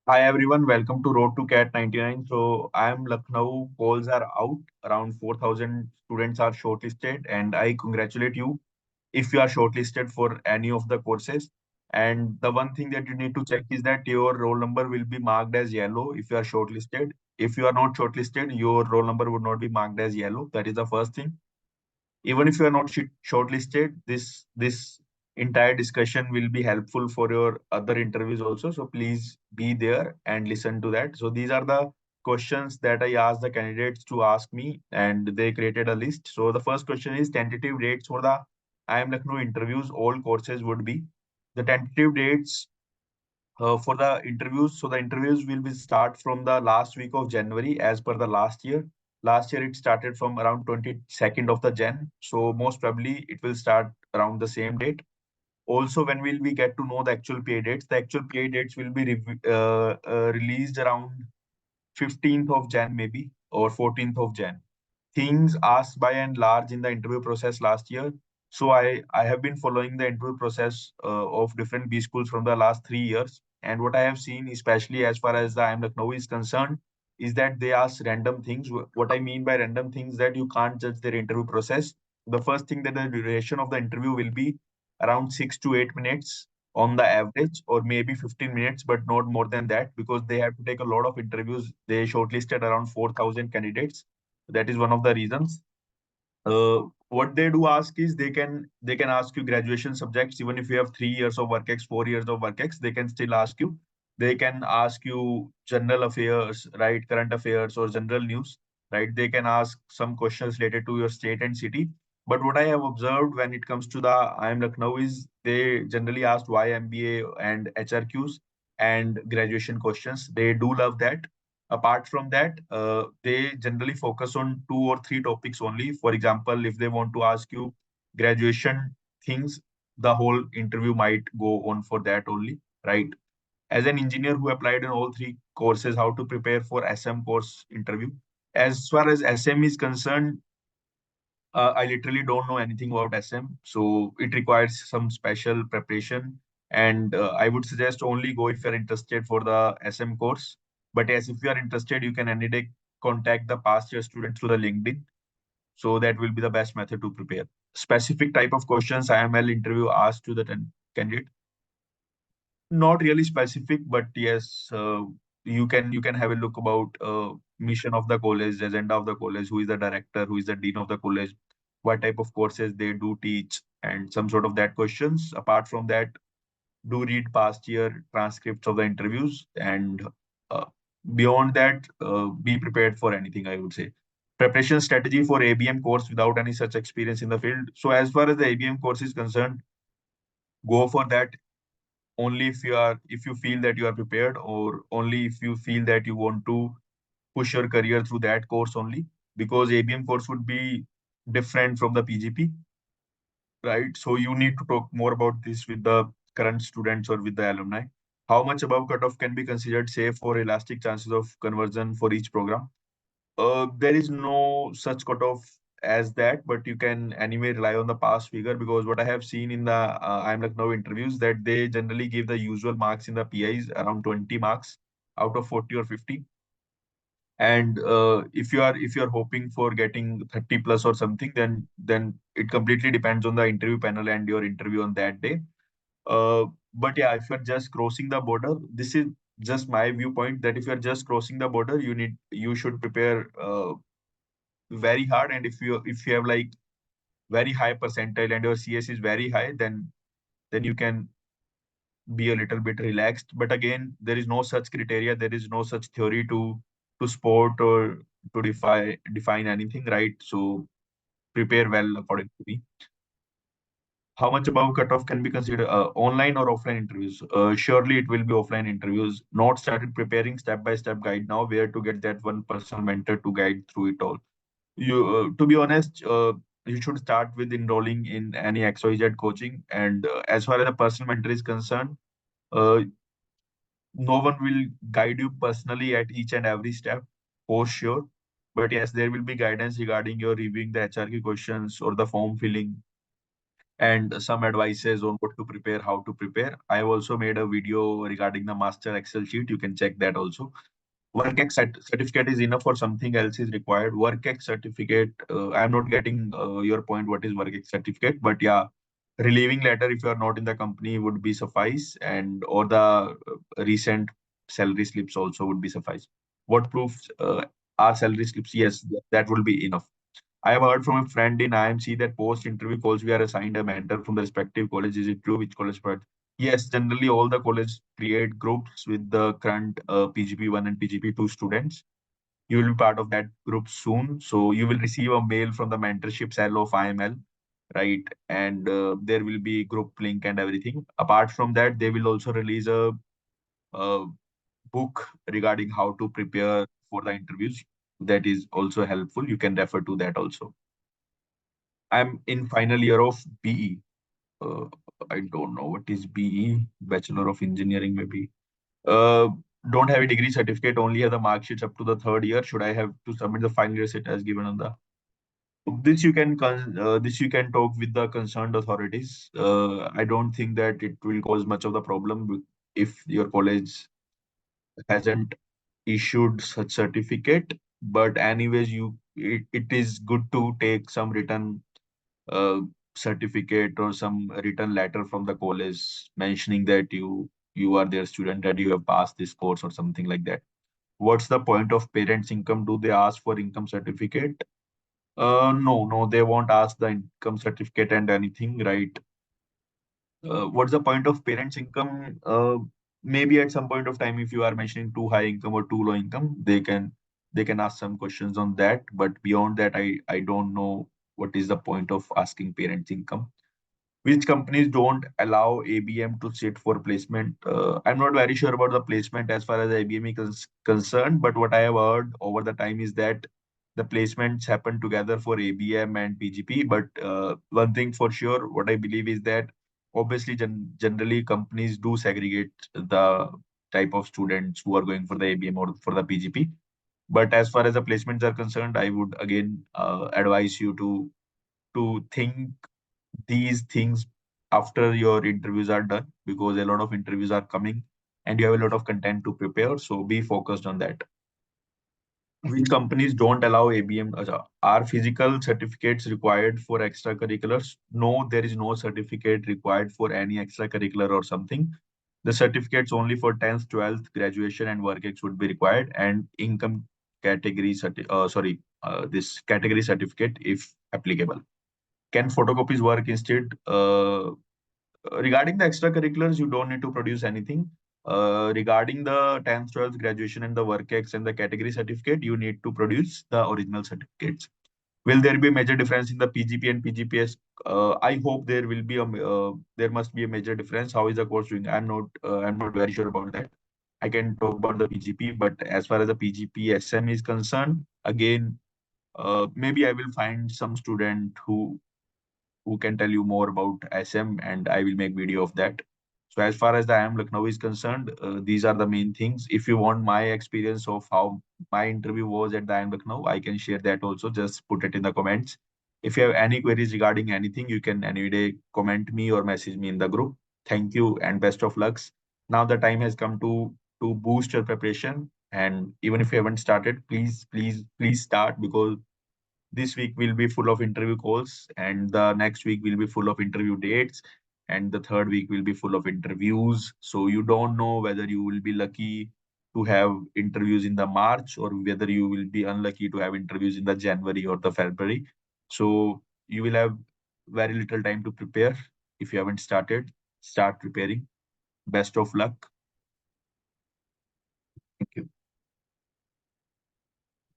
Hi everyone, welcome to Road to Cat 99. So I am Lucknow. Polls are out. Around 4,000 students are shortlisted, and I congratulate you if you are shortlisted for any of the courses. And the one thing that you need to check is that your roll number will be marked as yellow if you are shortlisted. If you are not shortlisted, your roll number would not be marked as yellow. That is the first thing. Even if you are not shortlisted, this entire discussion will be helpful for your other interviews also. So please be there and listen to that. So these are the questions that I asked the candidates to ask me, and they created a list. So the first question is tentative dates for the IIM Lucknow interviews. All courses would be the tentative dates for the interviews. So the interviews will be start from the last week of January as per the last year. Last year it started from around 22nd of the Jan. So most probably it will start around the same date. Also, when will we get to know the actual pay dates? The actual pay dates will be released around 15th of Jan maybe or 14th of Jan. Things asked by and large in the interview process last year. So I have been following the interview process of different B schools from the last 3 years. And what I have seen, especially as far as the IIM Lucknow is concerned, is that they ask random things. What I mean by random things that you can't judge their interview process. The first thing that the duration of the interview will be around 6 to 8 minutes on the average, or maybe 15 minutes, but not more than that, because they have to take a lot of interviews. They shortlisted around 4,000 candidates. That is one of the reasons. What they do ask is they can ask you graduation subjects. Even if you have 3 years of work ex, 4 years of work ex, they can still ask you. They can ask you general affairs, right, current affairs or general news, right. They can ask some questions related to your state and city. But what I have observed when it comes to the IIM Lucknow is they generally ask why MBA and HRQs and graduation questions. They do love that. Apart from that, they generally focus on 2 or 3 topics only. For example, if they want to ask you graduation things, the whole interview might go on for that only, right? As an engineer who applied in all 3 courses, how to prepare for SM course interview. As far as SM is concerned, I literally don't know anything about SM, so it requires some special preparation. And I would suggest only go if you're interested for the SM course. But yes, if you are interested, you can any day contact the past year student through the LinkedIn. So that will be the best method to prepare. Specific type of questions IML interview asked to the candidate. Not really specific, but yes, you can have a look about mission of the college, agenda of the college, who is the director, who is the dean of the college, what type of courses they do teach, and some sort of that questions. Apart from that, do read past year transcripts of the interviews, and uh, beyond that, be prepared for anything, I would say. Preparation strategy for ABM course without any such experience in the field. So as far as the ABM course is concerned, go for that only if you feel that you are prepared, or only if you feel that you want to push your career through that course only, because ABM course would be different from the PGP, right? So you need to talk more about this with the current students or with the alumni. How much above cutoff can be considered safe for elastic chances of conversion for each program? There is no such cutoff as that, but you can anyway rely on the past figure, because what I have seen in the IIM Lucknow interviews, that they generally give the usual marks in the PIs around 20 marks out of 40 or 50. And if you are hoping for getting 30 plus or something, then it completely depends on the interview panel and your interview on that day. But yeah, if you're just crossing the border, this is just my viewpoint, that if you're just crossing the border, you should prepare very hard. And if you have like very high percentile and your CS is very high, then you can be a little bit relaxed. But again, there is no such criteria, there is no such theory to sport or to define anything, right? So prepare well according to me. How much above cutoff can be considered online or offline interviews? Surely it will be offline interviews. Not started preparing step by step guide now, where to get that one personal mentor to guide through it all. To be honest, you should start with enrolling in any XYZ coaching. And as far as a personal mentor is concerned, uh, no one will guide you personally at each and every step, for sure. But yes, there will be guidance regarding your reviewing the HRQ questions or the form filling, and some advices on what to prepare, how to prepare. I have also made a video regarding the master Excel sheet. You can check that also. Certificate is enough, or something else is required? Work X certificate. I'm not getting your point. What is Work X certificate? But yeah, relieving letter if you are not in the company would be suffice, and or the recent salary slips also would be suffice. What proofs are salary slips? Yes, that will be enough. I have heard from a friend in IMC that post-interview calls we are assigned a mentor from the respective college. Is it true? Which college? But yes, generally all the colleges create groups with the current PGP1 and PGP2 students. You will be part of that group soon. So you will receive a mail from the mentorship cell of IML, right? And there will be group link and everything. Apart from that, they will also release a book regarding how to prepare for the interviews. That is also helpful. You can refer to that also. I'm in final year of BE. Uh, I don't know what is BE, Bachelor of Engineering, maybe. Uh, don't have a degree certificate, only have the mark sheets up to the third year. Should I have to submit the final year set as given on the this you can talk with the concerned authorities. I don't think that it will cause much of the problem if your college hasn't issued such certificate. But anyways, it is good to take some written uh, certificate or some written letter from the college mentioning that you are their student and you have passed this course or something like that. What's the point of parents' income? Do they ask for income certificate? No, they won't ask the income certificate and anything, right? What's the point of parents' income? Maybe at some point of time, if you are mentioning too high income or too low income, they can ask some questions on that. But beyond that, I don't know what is the point of asking parents' income. Which companies don't allow ABM to sit for placement? I'm not very sure about the placement as far as ABM is concerned, but what I have heard over the time is that the placements happen together for ABM and PGP. But one thing for sure, what I believe is that obviously generally companies do segregate the type of students who are going for the ABM or for the PGP. But as far as the placements are concerned, I would again advise you to think these things after your interviews are done, because a lot of interviews are coming and you have a lot of content to prepare. So be focused on that. Which companies don't allow ABM? Are physical certificates required for extracurriculars? No, there is no certificate required for any extracurricular or something. The certificates only for 10th, 12th, graduation, and work ex would be required, and income category, this category certificate if applicable. Can photocopies work instead? Regarding the extracurriculars, you don't need to produce anything. Regarding the 10th, 12th graduation and the work ex and the category certificate, you need to produce the original certificates. Will there be a major difference in the PGP and PGPS? I hope there will be there must be a major difference. How is the course doing? I'm not very sure about that. I can talk about the PGP, but as far as the PGP SM is concerned, again, maybe I will find some student who can tell you more about SM, and I will make video of that. So as far as the IIM Lucknow is concerned, these are the main things. If you want my experience of how my interview was at the IIM Lucknow, I can share that also. Just put it in the comments. If you have any queries regarding anything, you can any day comment me or message me in the group. Thank you and best of lucks. Now the time has come to boost your preparation. And even if you haven't started, please start, because this week will be full of interview calls, and the next week will be full of interview dates, and the third week will be full of interviews. So you don't know whether you will be lucky to have interviews in the March, or whether you will be unlucky to have interviews in the January or the February. So you will have very little time to prepare. If you haven't started, start preparing. Best of luck.